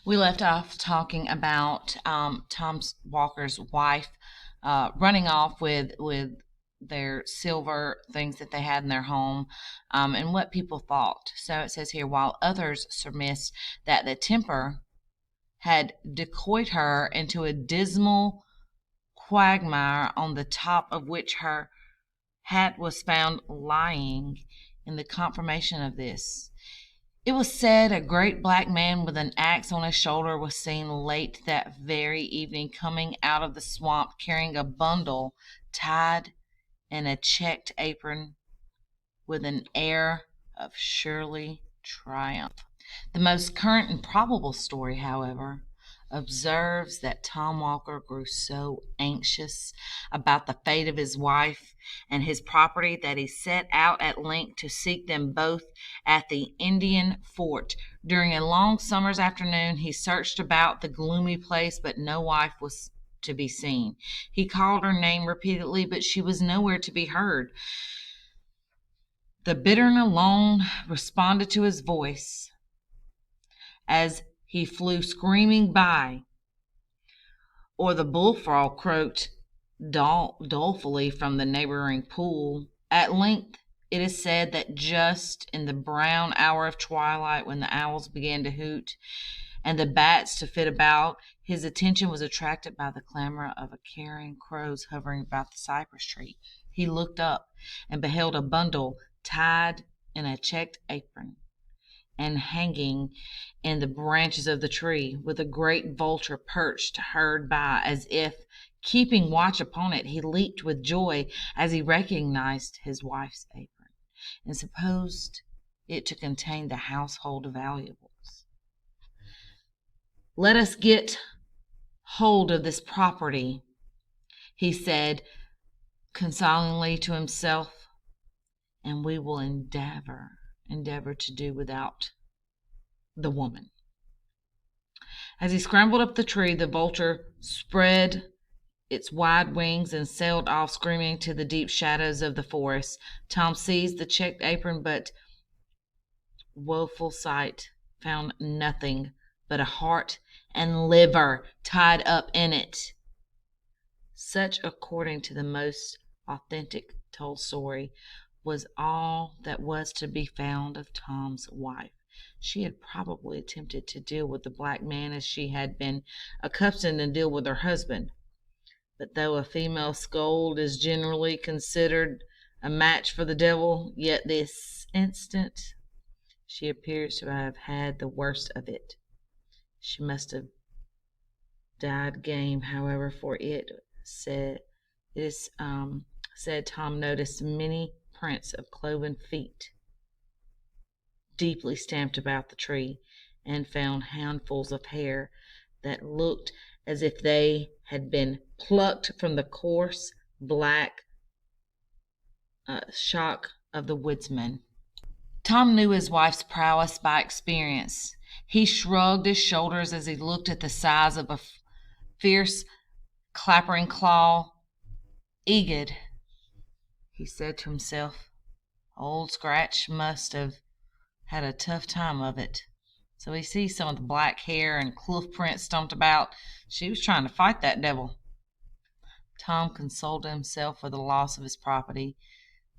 We left off talking about Tom Walker's wife running off with their silver things that they had in their home, and what people thought. So it says here, while others surmised that the tempter had decoyed her into a dismal quagmire on the top of which her hat was found lying. In the confirmation of this, it was said a great black man with an axe on his shoulder was seen late that very evening coming out of the swamp carrying a bundle tied in a checked apron with an air of surely triumph. The most current and probable story, however, observes that Tom Walker grew so anxious about the fate of his wife and his property that he set out at length to seek them both at the Indian fort. During a long summer's afternoon, he searched about the gloomy place, but no wife was to be seen. He called her name repeatedly, but she was nowhere to be heard. The bittern alone responded to his voice as he flew screaming by, or the bullfrog croaked dolefully from the neighboring pool. At length, it is said that just in the brown hour of twilight, when the owls began to hoot and the bats to flit about, his attention was attracted by the clamor of a carrion crows hovering about the cypress tree. He looked up and beheld a bundle tied in a checked apron and hanging in the branches of the tree, with a great vulture perched hard by, as if keeping watch upon it. He leaped with joy as he recognized his wife's apron, and supposed it to contain the household valuables. "Let us get hold of this property," he said consolingly to himself, "and we will endeavor to do without the woman." As he scrambled up the tree, the vulture spread its wide wings and sailed off screaming to the deep shadows of the forest. Tom seized the checked apron, but woeful sight found nothing but a heart and liver tied up in it. Such, according to the most authentic told story, was all that was to be found of Tom's wife. She had probably attempted to deal with the black man as she had been accustomed to deal with her husband. But though a female scold is generally considered a match for the devil, yet this instant she appears to have had the worst of it. She must have died game, however, for it is said Tom noticed many prints of cloven feet deeply stamped about the tree, and found handfuls of hair that looked as if they had been plucked from the coarse black shock of the woodsman. Tom knew his wife's prowess by experience. He shrugged his shoulders as he looked at the size of a fierce clappering claw. "Egad," he said to himself, "Old Scratch must have had a tough time of it." So he sees some of the black hair and hoof prints stumped about. She was trying to fight that devil. Tom consoled himself for the loss of his property,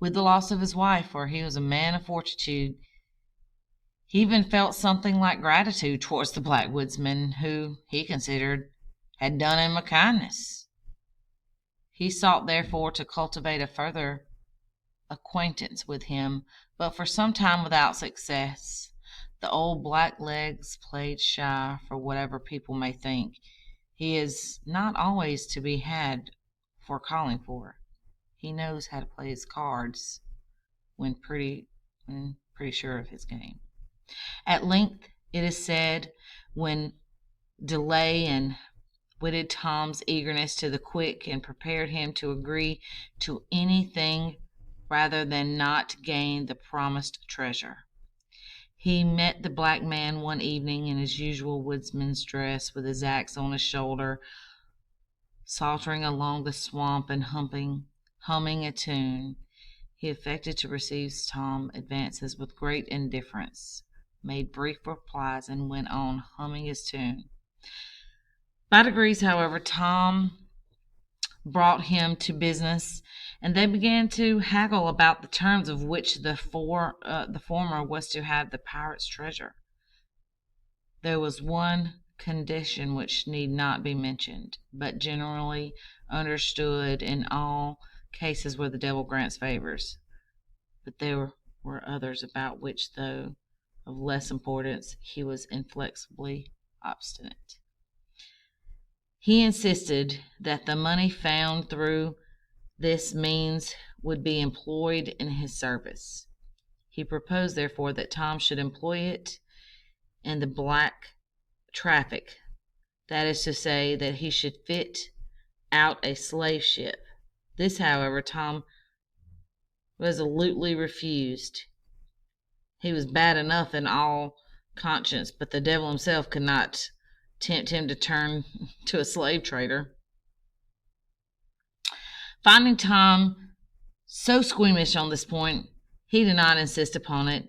with the loss of his wife, for he was a man of fortitude. He even felt something like gratitude towards the black woodsman, who, he considered, had done him a kindness. He sought therefore to cultivate a further acquaintance with him, but for some time without success. The old black legs played shy, for whatever people may think, he is not always to be had for calling for. He knows how to play his cards when pretty sure of his game. At length, it is said, when delay and witted Tom's eagerness to the quick, and prepared him to agree to anything rather than not gain the promised treasure, he met the black man one evening in his usual woodsman's dress, with his axe on his shoulder, sauntering along the swamp and humming a tune. He affected to receive Tom's advances with great indifference, made brief replies, and went on humming his tune. By degrees, however, Tom brought him to business, and they began to haggle about the terms of which the former was to have the pirate's treasure. There was one condition which need not be mentioned, but generally understood in all cases where the devil grants favors. But there were others about which, though of less importance, he was inflexibly obstinate. He insisted that the money found through this means would be employed in his service. He proposed, therefore, that Tom should employ it in the black traffic. That is to say, that he should fit out a slave ship. This, however, Tom resolutely refused. He was bad enough in all conscience, but the devil himself could not tempt him to turn to a slave trader. Finding Tom so squeamish on this point, he did not insist upon it,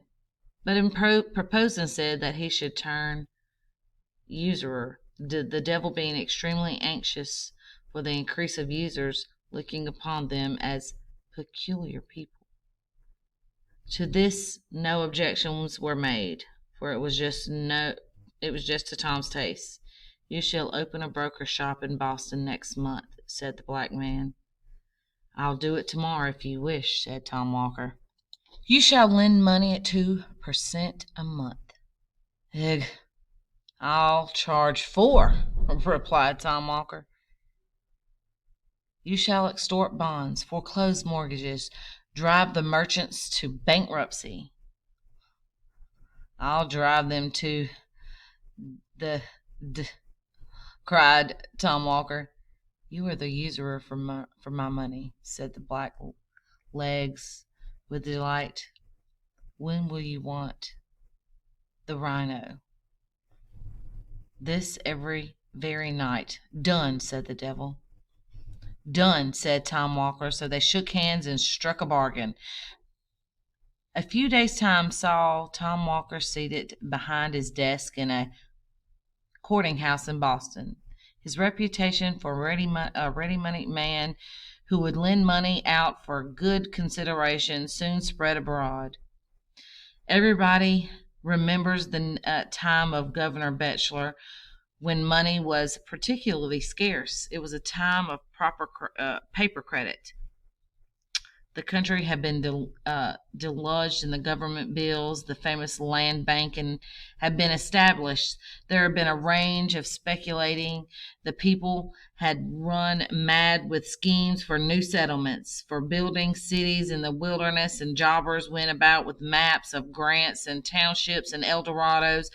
but proposed instead that he should turn usurer, the devil being extremely anxious for the increase of users, looking upon them as peculiar people. To this no objections were made, for it was just to Tom's taste. "You shall open a broker's shop in Boston next month," said the black man. "I'll do it tomorrow if you wish," said Tom Walker. "You shall lend money at 2% a month." "Ugh, I'll charge 4, replied Tom Walker. "You shall extort bonds, foreclose mortgages, drive the merchants to bankruptcy." "I'll drive them to the cried Tom Walker. "You are the usurer for my money," said the black legs with delight. "When will you want the rhino?" "This very night." "Done," said the devil. "Done," said Tom Walker. So they shook hands and struck a bargain. A few days' time saw Tom Walker seated behind his desk in a courting house in Boston. His reputation for a ready-money man who would lend money out for good consideration soon spread abroad. Everybody remembers the time of Governor Batchelor, when money was particularly scarce. It was a time of proper paper credit. The country had been deluged in the government bills. The famous land bank had been established. There had been a range of speculating. The people had run mad with schemes for new settlements, for building cities in the wilderness, and jobbers went about with maps of grants and townships and Eldorados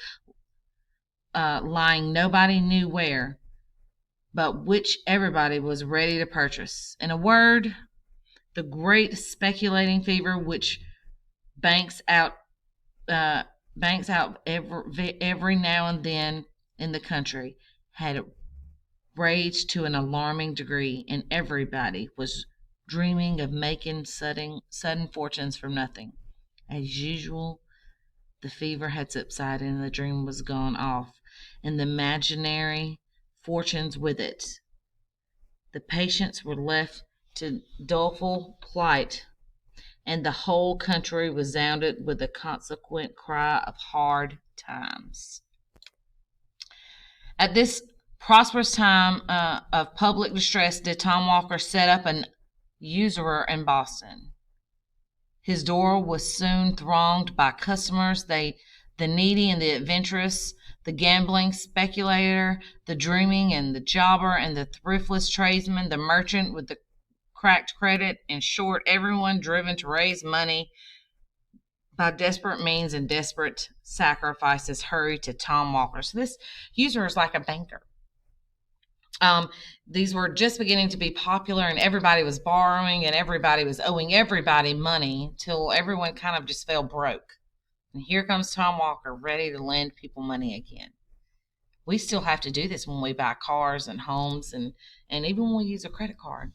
lying nobody knew where, but which everybody was ready to purchase. In a word, the great speculating fever which banks out every now and then in the country had raged to an alarming degree, and everybody was dreaming of making sudden fortunes from nothing. As usual, the fever had subsided and the dream was gone off, and the imaginary fortunes with it. The patients were left to doleful plight, and the whole country resounded with the consequent cry of hard times. At this prosperous time of public distress did Tom Walker set up an usurer in Boston. His door was soon thronged by customers, the needy and the adventurous, the gambling speculator, the dreaming and the jobber, and the thriftless tradesman, the merchant with the cracked credit. In short, everyone driven to raise money by desperate means and desperate sacrifices hurried to Tom Walker. So this usurer is like a banker. These were just beginning to be popular, and everybody was borrowing and everybody was owing everybody money till everyone kind of just fell broke. And here comes Tom Walker, ready to lend people money again. We still have to do this when we buy cars and homes, and even when we use a credit card.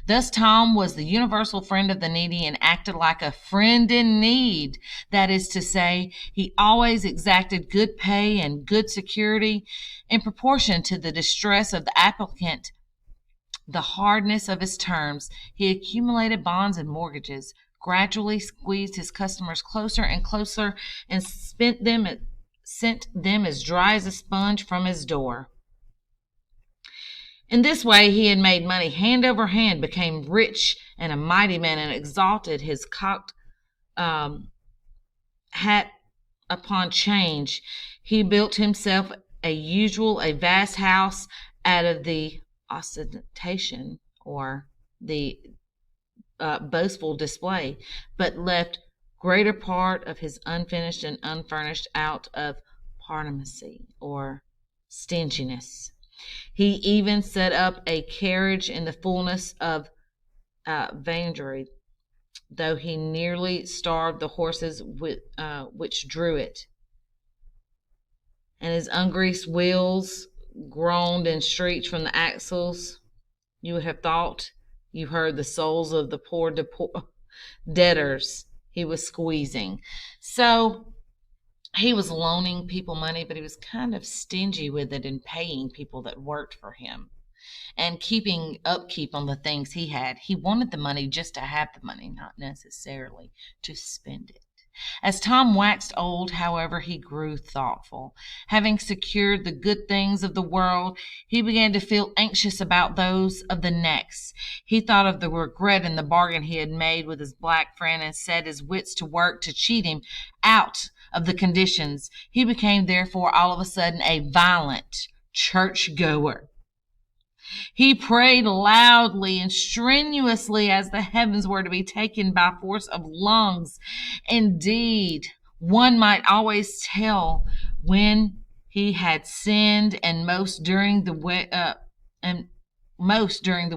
Thus, Tom was the universal friend of the needy and acted like a friend in need. That is to say, he always exacted good pay and good security in proportion to the distress of the applicant, the hardness of his terms. He accumulated bonds and mortgages, gradually squeezed his customers closer and closer, and sent them as dry as a sponge from his door. In this way he had made money hand over hand, became rich and a mighty man, and exalted his cocked hat upon change. He built himself a vast house out of the ostentation or the boastful display, but left greater part of his unfinished and unfurnished out of parsimony or stinginess. He even set up a carriage in the fullness of vanity, though he nearly starved the horses which drew it, and his ungreased wheels groaned and shrieked from the axles. You would have thought you heard the souls of the poor debtors he was squeezing. So he was loaning people money, but he was kind of stingy with it and paying people that worked for him and keeping upkeep on the things he had. He wanted the money just to have the money, not necessarily to spend it. As Tom waxed old, however, he grew thoughtful. Having secured the good things of the world, he began to feel anxious about those of the next. He thought of the regret in the bargain he had made with his black friend, and set his wits to work to cheat him out of the conditions. He became, therefore, all of a sudden a violent church-goer. He prayed loudly and strenuously as the heavens were to be taken by force of lungs. Indeed, one might always tell when he had sinned, and most during the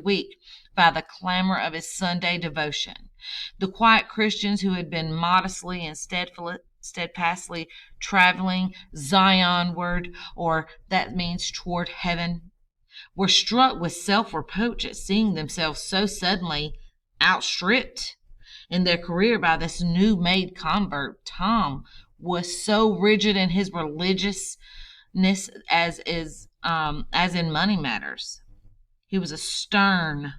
week, by the clamor of his Sunday devotion. The quiet Christians who had been modestly and steadfastly traveling Zionward, or that means toward heaven, were struck with self-reproach at seeing themselves so suddenly outstripped in their career by this new-made convert. Tom was so rigid in his religiousness as in money matters. He was a stern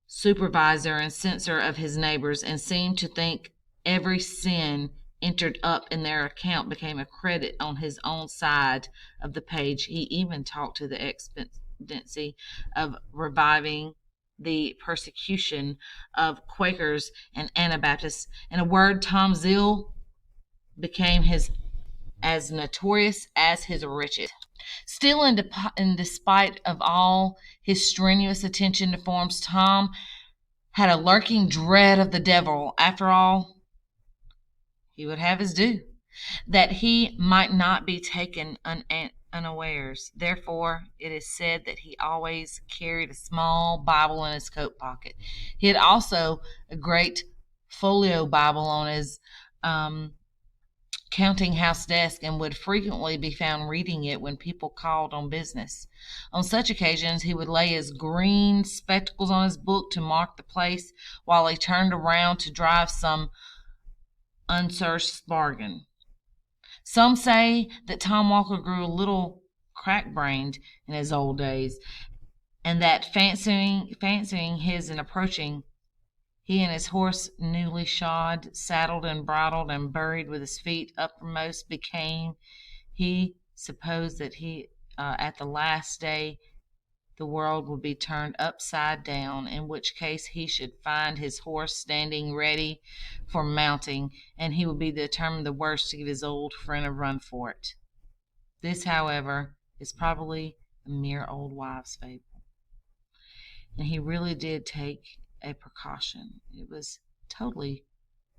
supervisor and censor of his neighbors, and seemed to think every sin entered up in their account became a credit on his own side of the page. He even talked to the expediency of reviving the persecution of Quakers and Anabaptists. In a word, Tom's zeal became as notorious as his riches. Still, in despite of all his strenuous attention to forms, Tom had a lurking dread of the devil. After all, he would have his due, that he might not be taken unawares. Therefore, it is said that he always carried a small Bible in his coat pocket. He had also a great folio Bible on his counting house desk, and would frequently be found reading it when people called on business. On such occasions he would lay his green spectacles on his book to mark the place, while he turned around to drive some unsearched bargain. Some say that Tom Walker grew a little crack-brained in his old days, and that fancying his and approaching, he and his horse newly shod, saddled and bridled, and buried with his feet uppermost, became, he supposed that he at the last day the world would be turned upside down, in which case he should find his horse standing ready for mounting, and he would be determined the worst to give his old friend a run for it. This, however, is probably a mere old wives' fable, and he really did take a precaution. It was totally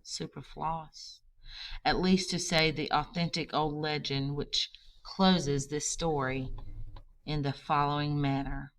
superfluous, at least to say the authentic old legend, which closes this story in the following manner.